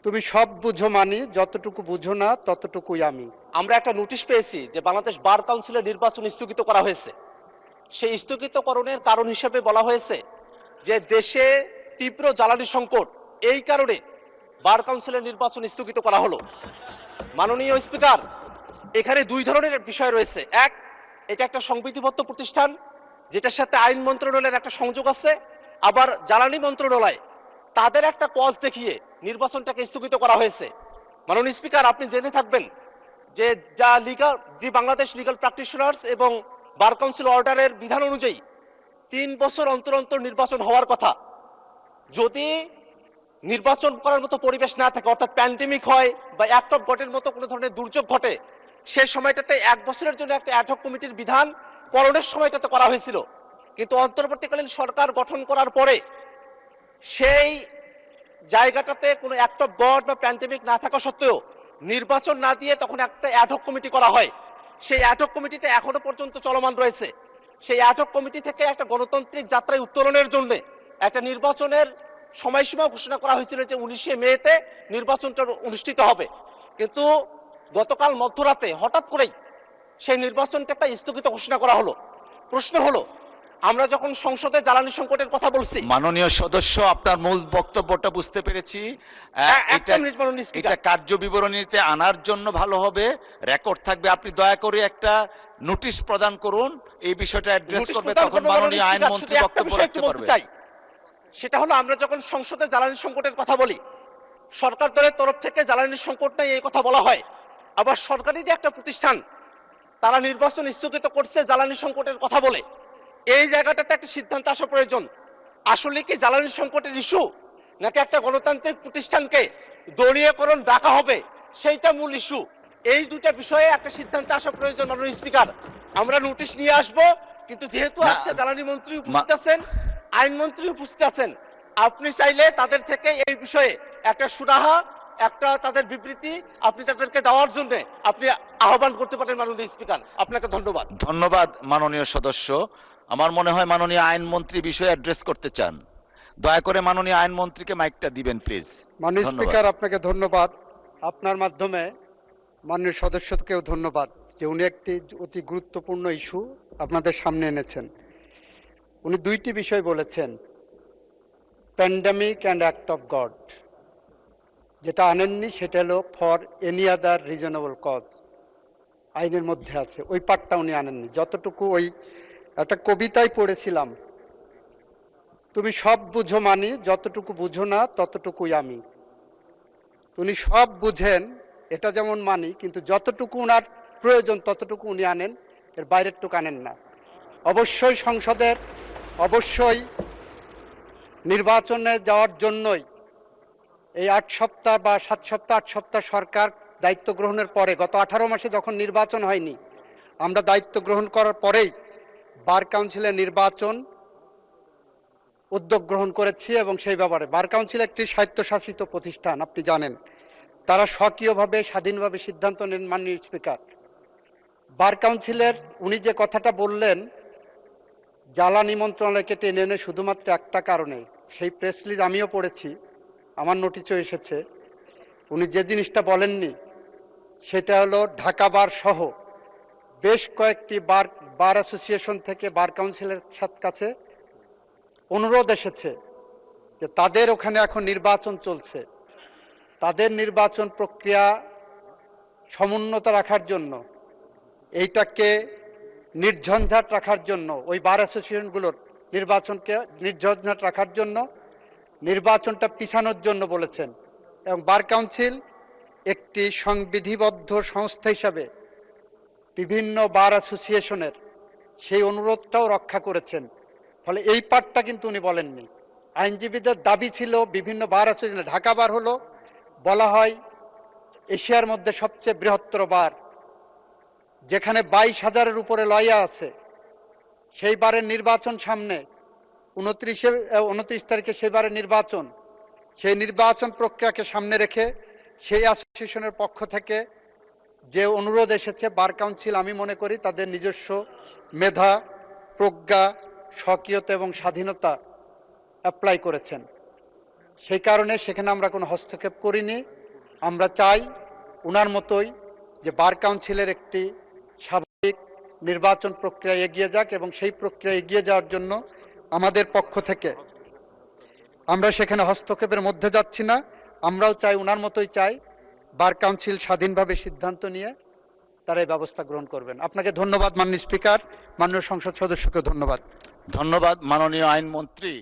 তুমি সব বুঝো মানি, যতটুকু বুঝো না ততটুকুই আমি। আমরা একটা নোটিশ পেয়েছি যে বাংলাদেশ বার কাউন্সিলের নির্বাচন স্থগিত করা হয়েছে। সেই স্থগিতকরণের কারণ হিসেবে বলা হয়েছে যে দেশে তীব্র জ্বালানি সংকট, এই কারণে বার কাউন্সিলের নির্বাচন স্থগিত করা হলো। মাননীয় স্পিকার, এখানে দুই ধরনের বিষয় রয়েছে। এক, এটা একটা সংবিধিবদ্ধ প্রতিষ্ঠান যেটার সাথে আইন মন্ত্রণালয়ের একটা সংযোগ আছে, আবার জ্বালানি মন্ত্রণালয় তাদের একটা কজ দেখিয়ে নির্বাচনটাকে স্থগিত করা হয়েছে। মাননীয় স্পিকার, আপনি জেনে থাকবেন যে দি বাংলাদেশ লিগাল প্র্যাকটিশনার্স এবং বার কাউন্সিল অর্ডারের বিধান অনুযায়ী 3 বছর অন্তর অন্তর নির্বাচন হওয়ার কথা। যদি নির্বাচন করার মতো পরিবেশ না থাকে, অর্থাৎ প্যান্ডেমিক হয় বা অ্যাক্ট অফ গডের মতো কোনো ধরনের দুর্যোগ ঘটে, সেই সময়টাতে 1 বছরের জন্য একটা অ্যাডহক কমিটির বিধান করণের সময়টাতে করা হয়েছিল। কিন্তু অন্তর্বর্তীকালীন সরকার গঠন করার পরে সেই জায়গাটাতে কোনো অ্যাক্ট অফ গড বা প্যান্ডেমিক না থাকা সত্ত্বেও নির্বাচন না দিয়ে তখন একটা অ্যাডহক কমিটি করা হয়। সেই অ্যাডহক কমিটিটা এখনো পর্যন্ত চলমান রয়েছে। সেই অ্যাডহক কমিটি থেকে একটা গণতান্ত্রিক যাত্রায় উত্তরণের জন্য একটা নির্বাচনের সময়সীমা ঘোষণা করা হয়েছিল যে 19শে মেতে নির্বাচনটা অনুষ্ঠিত হবে। কিন্তু গতকাল মধ্যরাতে হঠাৎ করেই সেই নির্বাচনটা স্থগিত ঘোষণা করা হলো। প্রশ্ন হলো, আমরা যখন সংসদে জ্বালানি সংকটের কথা বলছি, মাননীয় সদস্য, আপনার মূল বক্তব্যটা বুঝতে পেরেছি। এটা কার্য বিবরণীতে আনার জন্য ভালো হবে, রেকর্ড থাকবে। আপনি দয়া করে একটা নোটিশ প্রদান করুন, এই বিষয়টা অ্যাড্রেস করবে, তখন মাননীয় আইনমন্ত্রী বক্তব্য রাখতে পারবে। সেটা হলো, আমরা যখন সংসদে জ্বালানি সংকটের কথা বলি, সরকার দলের তরফ থেকে জ্বালানি সংকট নেই এই কথা বলা হয়, আবার সরকারি যে একটা প্রতিষ্ঠান তারা নির্বাচন স্থগিত করছে জ্বালানি সংকটের কথা বলে। এই জায়গাটাতে একটা সিদ্ধান্ত আসা প্রয়োজন। আসলে কি জ্বালানি সংকটের ইস্যু, নাকি একটা গণতান্ত্রিক প্রতিষ্ঠানকে দলীয়করণ ডাকা হবে সেইটা মূল ইস্যু? এই দুটা বিষয়ে একটা সিদ্ধান্ত আসা প্রয়োজন। মাননীয় স্পিকার, আমরা নোটিশ নিয়ে আসব, কিন্তু যেহেতু আজকে জ্বালানি মন্ত্রী উপস্থিত আছেন, আইনমন্ত্রী উপস্থিত আছেন, আপনি চাইলে তাদের থেকে এই বিষয়ে একটা সুরাহা, একটা তাদের বিবৃতি আপনি তাদেরকে দেওয়ার জন্য আপনি আহ্বান করতে পারেন। মাননীয় স্পিকার, আপনাকে ধন্যবাদ। ধন্যবাদ মাননীয় সদস্য। আমার মনে হয় মাননীয় আইনমন্ত্রী বিষয়ে অ্যাড্রেস করতে চান। দয়া করে মাননীয় আইনমন্ত্রীকে মাইকটা দিবেন প্লিজ। মাননীয় স্পিকার, আপনাকে ধন্যবাদ। আপনার মাধ্যমে মাননীয় সদস্যকেও ধন্যবাদ যে উনি একটি অতি গুরুত্বপূর্ণ ইস্যু আপনাদের সামনে এনেছেন। উনি দুইটি বিষয় বলেছেন, pandemic and act of God. যেটা আনেননি সেটা হলো for any other reasonable cause, আইনের মধ্যে আছে, ওই পার্টটা উনি আনেননি। যতটুকু ওই একটা কবিতায় পড়েছিলাম, তুমি সব বুঝো মানি, যতটুকু বুঝো না ততটুকুই আমি। উনি সব বুঝেন এটা যেমন মানি, কিন্তু যতটুকু ওনার প্রয়োজন ততটুকু উনি আনেন, এর বাইরের টুকু আনেন না। অবশ্যই সংসদের, অবশ্যই নির্বাচনে যাওয়ার জন্যই এই 8 সপ্তাহ বা 7 সপ্তাহ 8 সপ্তাহ সরকার দায়িত্ব গ্রহণের পরে, গত 18 মাসে যখন নির্বাচন হয়নি, আমরা দায়িত্ব গ্রহণ করার পরেই বার কাউন্সিলের নির্বাচন উদ্যোগ গ্রহণ করেছি। এবং সেই ব্যাপারে বার কাউন্সিল একটি স্বায়ত্তশাসিত প্রতিষ্ঠান, আপনি জানেন, তারা স্বকীয়ভাবে স্বাধীনভাবে সিদ্ধান্ত নেন। মাননীয় স্পিকার, বার কাউন্সিলের উনি যে কথাটা বললেন জ্বালানি মন্ত্রণালয়কে টেনে এনে শুধুমাত্র একটা কারণে, সেই প্রেস রিলিজ আমিও পড়েছি, আমার নোটিশও এসেছে। উনি যে জিনিসটা বলেননি সেটা হলো ঢাকা বার সহ বেশ কয়েকটি বার অ্যাসোসিয়েশন থেকে বার কাউন্সিলের কাছে অনুরোধ এসেছে যে তাদের ওখানে এখন নির্বাচন চলছে, তাদের নির্বাচন প্রক্রিয়া সমুন্নত রাখার জন্য, এইটাকে নির্ঝঞ্ঝাট রাখার জন্য, ওই বার অ্যাসোসিয়েশনগুলোর নির্বাচনকে নির্ঝঞ্ঝাট রাখার জন্য, নির্বাচনটা পিছানোর জন্য বলেছেন। এবং বার কাউন্সিল একটি সংবিধিবদ্ধ সংস্থা হিসাবে বিভিন্ন বার অ্যাসোসিয়েশনের সেই অনুরোধটাও রক্ষা করেছেন। ফলে এই পার্টটা কিন্তু উনি বলেননি। আইনজীবীদের দাবি ছিল বিভিন্ন বার অ্যাসোসিয়েশন, ঢাকা বার হলো বলা হয় এশিয়ার মধ্যে সবচেয়ে বৃহত্তর বার, যেখানে 22,000-এর উপরে লয়া আছে। সেই বারের নির্বাচন সামনে, 29 তারিখে সেই বারের নির্বাচন, সেই নির্বাচন প্রক্রিয়াকে সামনে রেখে সেই অ্যাসোসিয়েশনের পক্ষ থেকে যে অনুরোধ এসেছে, বার কাউন্সিল আমি মনে করি তাদের নিজস্ব মেধা, প্রজ্ঞা, স্বকীয়তা এবং স্বাধীনতা অ্যাপ্লাই করেছেন। সেই কারণে সেখানে আমরা কোনো হস্তক্ষেপ করিনি। আমরা চাই ওনার মতোই যে বার কাউন্সিলের একটি স্বাভাবিক নির্বাচন প্রক্রিয়া এগিয়ে যাক, এবং সেই প্রক্রিয়া এগিয়ে যাওয়ার জন্য আমাদের পক্ষ থেকে আমরা সেখানে হস্তক্ষেপের মধ্যে যাচ্ছি না। আমরাও চাই, ওনার মতোই চাই, বার কাউন্সিল স্বাধীনভাবে সিদ্ধান্ত নিয়ে তারা এই ব্যবস্থা গ্রহণ করবেন। আপনাকে ধন্যবাদ মাননীয় স্পিকার, মাননীয় সংসদ সদস্যকে ধন্যবাদ। ধন্যবাদ মাননীয় আইনমন্ত্রী।